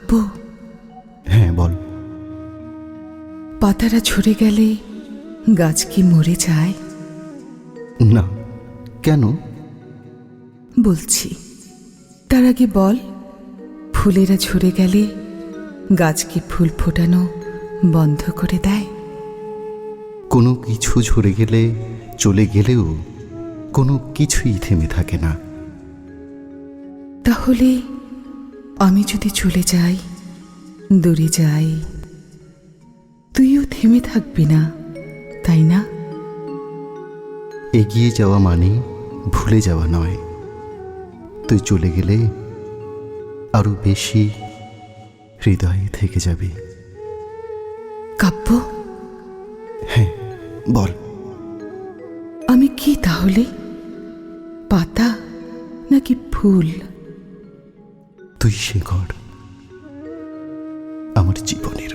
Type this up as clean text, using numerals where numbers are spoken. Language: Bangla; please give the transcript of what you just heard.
কাব্য, হ্যাঁ বল। পাতারা ঝরে গেলে গাছ কি মরে যায়? না, কেন? বলছি, তার আগে বল, ফুলেরা ঝরে গেলে গাছ কি ফুল ফোটানো বন্ধ করে দেয়? কোনো কিছু ঝরে গেলে, চলে গেলেও কোনো কিছুই থেমে থাকে না। তাহলে আমি যদি চলে যাই, দূরে যাই, তুইও থেমে থাকবি না, তাই না? এগিয়ে যাওয়া মানে ভুলে যাওয়া নয়। তুই চলে গেলে আরো বেশি হৃদয়ে থেকে যাবে। কাব্য, হ্যাঁ বল। আমি কি তাহলে? পাতা নাকি ফুল? তুই শেখর, আমার জীবনের